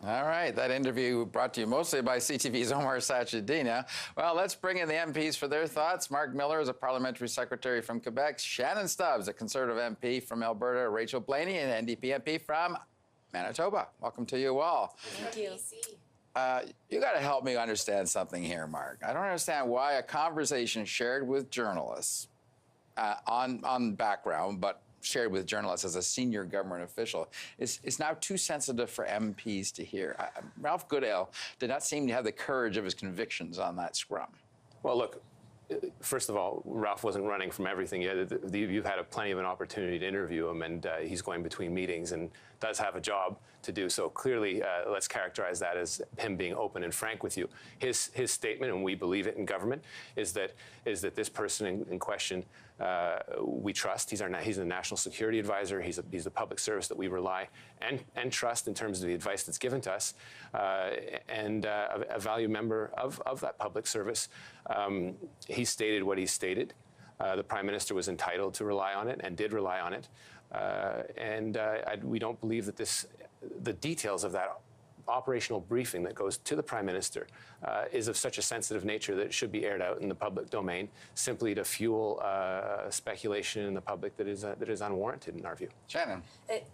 All right, that interview brought to you mostly by CTV's Omar Sachedina. Well, let's bring in the MPs for their thoughts. Mark Miller is a parliamentary secretary from Quebec. Shannon Stubbs, a Conservative MP from Alberta. Rachel Blaney, an NDP MP from Manitoba. Welcome to you all. Thank you. You got to help me understand something here, Mark. I don't understand why a conversation shared with journalists on background, but shared with journalists as a senior government official is now too sensitive for MPs to hear. Ralph Goodale did not seem to have the courage of his convictions on that scrum. Well, look, first of all, Ralph wasn't running from everything yet. You've had plenty of an opportunity to interview him, and he's going between meetings and does have a job to do. So clearly, let's characterize that as him being open and frank with you. His statement, and we believe it in government, is that this person in question we trust. He's the national security advisor. He's the public service that we rely and trust in terms of the advice that's given to us, and a value member of that public service. He stated what he stated. The Prime Minister was entitled to rely on it and did rely on it. We don't believe that the details of that operational briefing that goes to the Prime Minister is of such a sensitive nature that it should be aired out in the public domain simply to fuel speculation in the public that is unwarranted in our view. Shannon.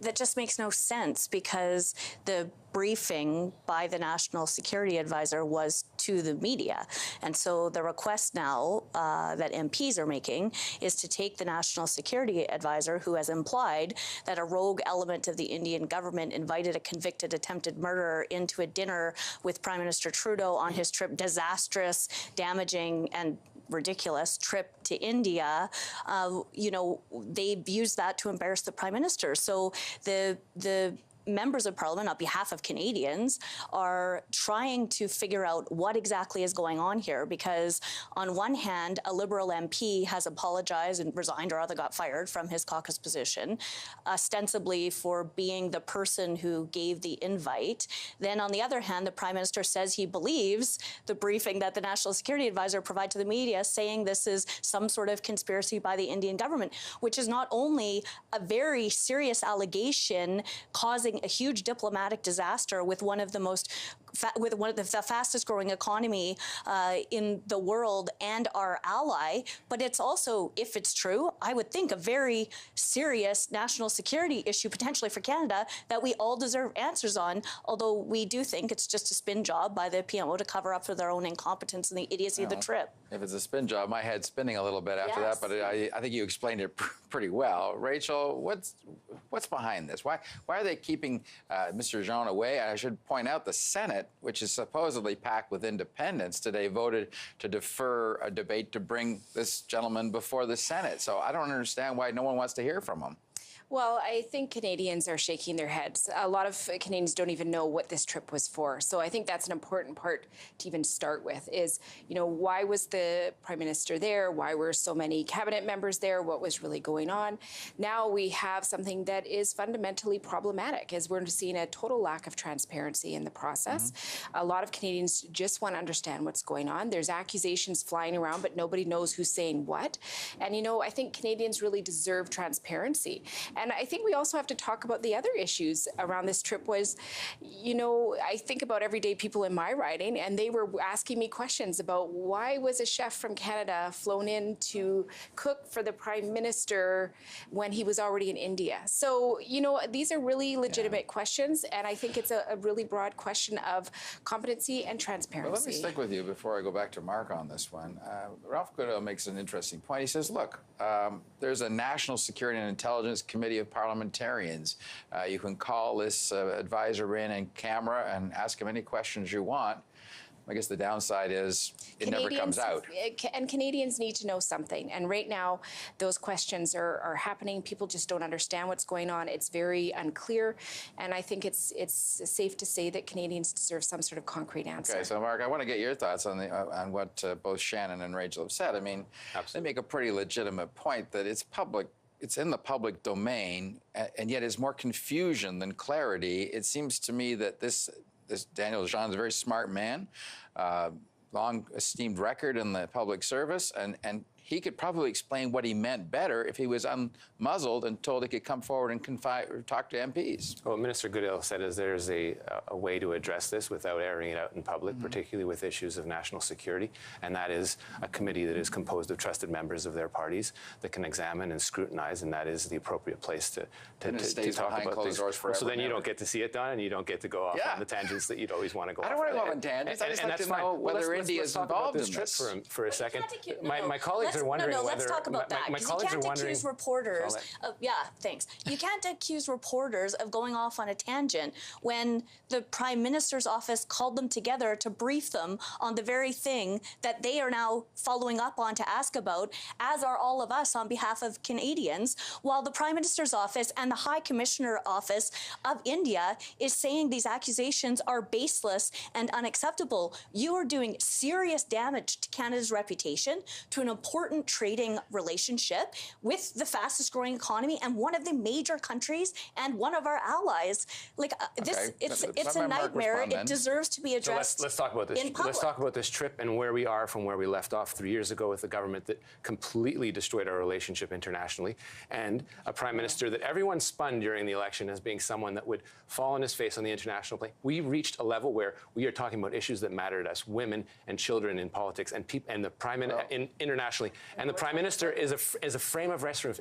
That just makes no sense, because the briefing by the National Security Advisor was to the media. And so the request now that MPs are making is to take the National Security Advisor, who has implied that a rogue element of the Indian government invited a convicted attempted murderer into a dinner with Prime Minister Trudeau on his trip, disastrous, damaging, and ridiculous trip to India. They've used that to embarrass the Prime Minister. So the members of Parliament, on behalf of Canadians, are trying to figure out what exactly is going on here, because on one hand, a Liberal MP has apologized and resigned, or rather got fired from his caucus position, ostensibly for being the person who gave the invite. Then on the other hand, the Prime Minister says he believes the briefing that the National Security Advisor provided to the media, saying this is some sort of conspiracy by the Indian government, which is not only a very serious allegation causing a huge diplomatic disaster with one of the fastest growing economy in the world and our ally, but it's also, if it's true, I would think a very serious national security issue potentially for Canada that we all deserve answers on, although we do think it's just a spin job by the PMO to cover up for their own incompetence and the idiocy of the trip. If it's a spin job, my head's spinning a little bit after that, but I think you explained it pretty well. Rachel, what's behind this? Why are they keeping Mr. Jean away? I should point out the Senate, which is supposedly packed with independents, today voted to defer a debate to bring this gentleman before the Senate. So I don't understand why no one wants to hear from him. Well, I think Canadians are shaking their heads. A lot of Canadians don't even know what this trip was for. So I think that's an important part to even start with is, why was the Prime Minister there? Why were so many cabinet members there? What was really going on? Now we have something that is fundamentally problematic, as we're seeing a total lack of transparency in the process. A lot of Canadians just want to understand what's going on. There's accusations flying around, but nobody knows who's saying what. And, I think Canadians really deserve transparency. And I think we also have to talk about the other issues around this trip was, I think about everyday people in my riding, and they were asking me questions about why was a chef from Canada flown in to cook for the Prime Minister when he was already in India? So, these are really legitimate questions, and I think it's a really broad question of competency and transparency. Well, let me stick with you before I go back to Mark on this one. Ralph Goodale makes an interesting point. He says, look, there's a National Security and Intelligence Committee of parliamentarians. You can call this advisor in camera and ask him any questions you want. I guess the downside is it never comes out. And Canadians need to know something. And right now, those questions are happening. People just don't understand what's going on. It's very unclear. And I think it's safe to say that Canadians deserve some sort of concrete answer. Okay, so Mark, I want to get your thoughts on what both Shannon and Rachel have said. I mean, They make a pretty legitimate point that it's public. It's in the public domain, and yet it's more confusion than clarity. It seems to me that this Daniel Jean is a very smart man, long esteemed record in the public service, and he could probably explain what he meant better if he was unmuzzled and told he could come forward and confide or talk to MPs. Well, Minister Goodale said is there's a way to address this without airing it out in public, particularly with issues of national security, and that is a committee that is composed of trusted members of their parties that can examine and scrutinize, and that is the appropriate place to talk about things. So then you don't get to see it done, and you don't get to go off on the tangents that you'd always want to go off. I don't want to go on tangents. I just like to know whether India is involved in this. For a second. My colleagues are wondering whether... let's talk about that. My You colleagues are can't wondering... accuse reporters of... Yeah, thanks. You can't accuse reporters of going off on a tangent when the Prime Minister's office called them together to brief them on the very thing that they are now following up on to ask about, as are all of us on behalf of Canadians, while the Prime Minister's office and the High Commissioner office of India is saying these accusations are baseless and unacceptable. You are doing serious damage to Canada's reputation, to an important trading relationship with the fastest growing economy and one of the major countries and one of our allies. Like it's a nightmare. It deserves to be addressed. So let's talk about this. Let's talk about this trip and where we are from where we left off 3 years ago with a government that completely destroyed our relationship internationally, and a Prime Minister that everyone spun during the election as being someone that would fall on his face on the international plane. We reached a level where we are talking about issues that matter to us, women and children in politics, and the internationally. And the Prime Minister is a frame of reference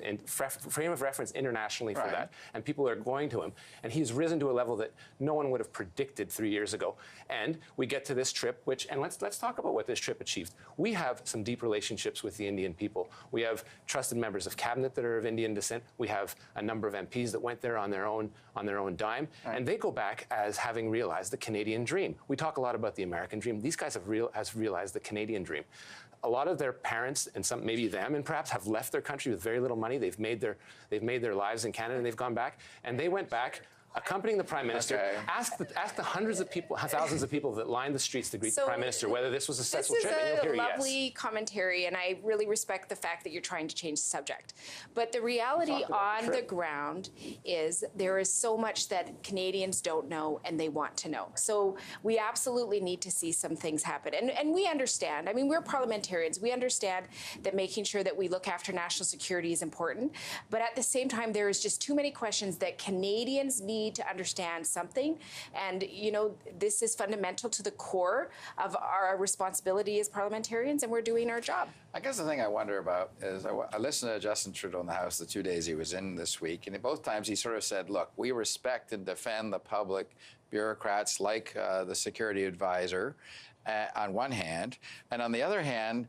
internationally for that, and people are going to him. And he's risen to a level that no one would have predicted 3 years ago. And we get to this trip, and let's talk about what this trip achieved. We have some deep relationships with the Indian people. We have trusted members of cabinet that are of Indian descent. We have a number of MPs that went there on their own dime, and they go back as having realized the Canadian dream. We talk a lot about the American dream. These guys have realized the Canadian dream. A lot of their parents, and some maybe them, and perhaps have left their country with very little money. They've made their lives in Canada, and they've gone back, and they went back accompanying the Prime Minister. Ask the hundreds of people, thousands of people that lined the streets to greet the Prime Minister whether this was a successful trip, and you'll hear yes. This is a lovely commentary, and I really respect the fact that you're trying to change the subject. But the reality on the ground is there is so much that Canadians don't know and they want to know. So we absolutely need to see some things happen. And we understand. I mean, we're parliamentarians. We understand that making sure that we look after national security is important. But at the same time, there is just too many questions that Canadians need to understand something, and this is fundamental to the core of our responsibility as parliamentarians, and we're doing our job. I guess the thing I wonder about is I listened to Justin Trudeau in the House the 2 days he was in this week, and both times he sort of said, look, we respect and defend the public bureaucrats like the security advisor on one hand, and on the other hand,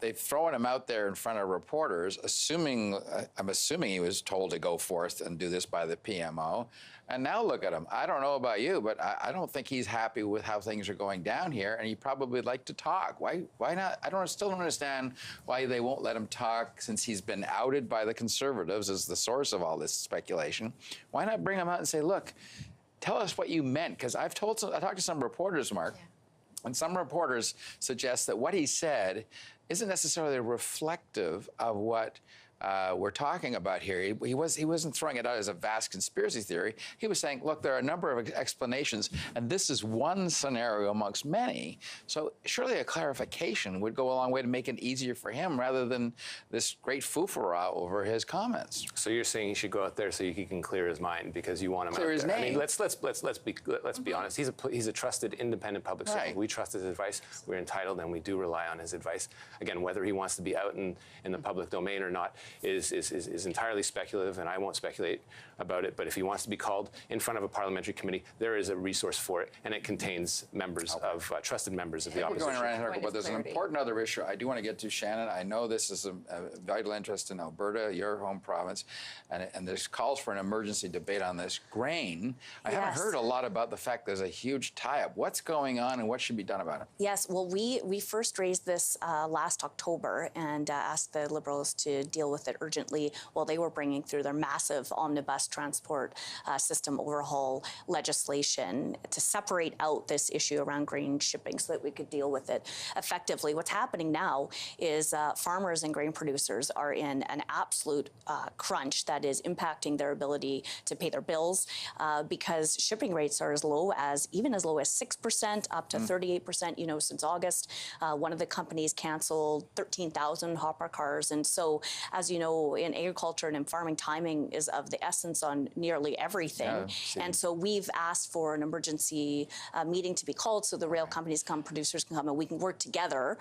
they've thrown him out there in front of reporters, I'm assuming he was told to go forth and do this by the PMO. And now look at him. I don't know about you, but I don't think he's happy with how things are going down here, and he probably would like to talk. Why not? Still don't understand why they won't let him talk since he's been outed by the Conservatives as the source of all this speculation. Why not bring him out and say, look, tell us what you meant? Because I talked to some reporters, Mark, and some reporters suggest that what he said isn't necessarily reflective of what we're talking about here. He wasn't throwing it out as a vast conspiracy theory. He was saying, look, there are a number of explanations, and this is one scenario amongst many. So surely a clarification would go a long way to make it easier for him rather than this great foofara over his comments. So you're saying he should go out there so he can clear his mind because you want him clear out his there. name. I mean, let's be honest. He's a trusted, independent public servant. We trust his advice. We're entitled, and we do rely on his advice. Again, whether he wants to be out in the public domain or not is entirely speculative, and I won't speculate about it. But if he wants to be called in front of a parliamentary committee, there is a resource for it, and it contains members of trusted members of the opposition. We're going around here, but there's an important other issue I do want to get to, Shannon. I know this is a vital interest in Alberta, your home province, and there's calls for an emergency debate on this. Grain. I haven't heard a lot about the fact there's a huge tie-up. What's going on, and what should be done about it? Yes, well, we first raised this last October and asked the Liberals to deal with with it urgently while they were bringing through their massive omnibus transport system overhaul legislation to separate out this issue around grain shipping so that we could deal with it effectively. What's happening now is farmers and grain producers are in an absolute crunch that is impacting their ability to pay their bills because shipping rates are even as low as 6% up to 38%, since August. One of the companies canceled 13,000 hopper cars. And so, as you know, in agriculture and in farming, timing is of the essence on nearly everything. Yeah, and so we've asked for an emergency meeting to be called so the rail companies come, producers can come, and we can work together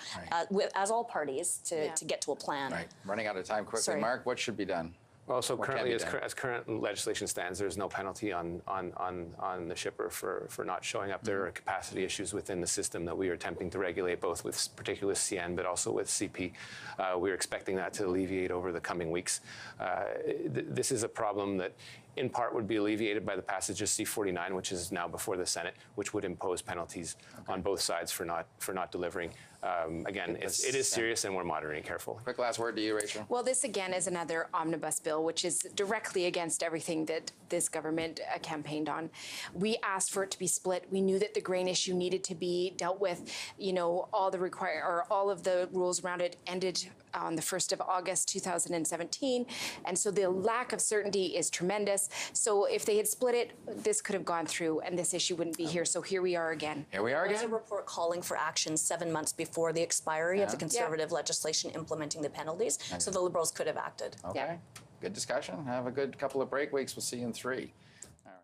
as all parties to get to a plan. Right. Running out of time quickly. Sorry. Mark, what should be done? Well, so What currently, can be done? as current legislation stands, there's no penalty on the shipper for not showing up. There are capacity issues within the system that we are attempting to regulate, both with particularly CN, but also with CP. We're expecting that to alleviate over the coming weeks. This is a problem that in part would be alleviated by the passage of C-49, which is now before the Senate, which would impose penalties on both sides for not delivering. Again, it is serious, and we're monitoring carefully. Quick last word to you, Rachel. Well, this again is another omnibus bill, which is directly against everything that this government campaigned on. We asked for it to be split. We knew that the grain issue needed to be dealt with. All of the rules around it ended on the 1st of August 2017, and so the lack of certainty is tremendous. So if they had split it, this could have gone through, and this issue wouldn't be here. So here we are again. Here we are There's a again. report calling for action 7 months before the expiry of the Conservative legislation implementing the penalties, so the Liberals could have acted. Okay. Good discussion. Have a good couple of break weeks. We'll see you in 3.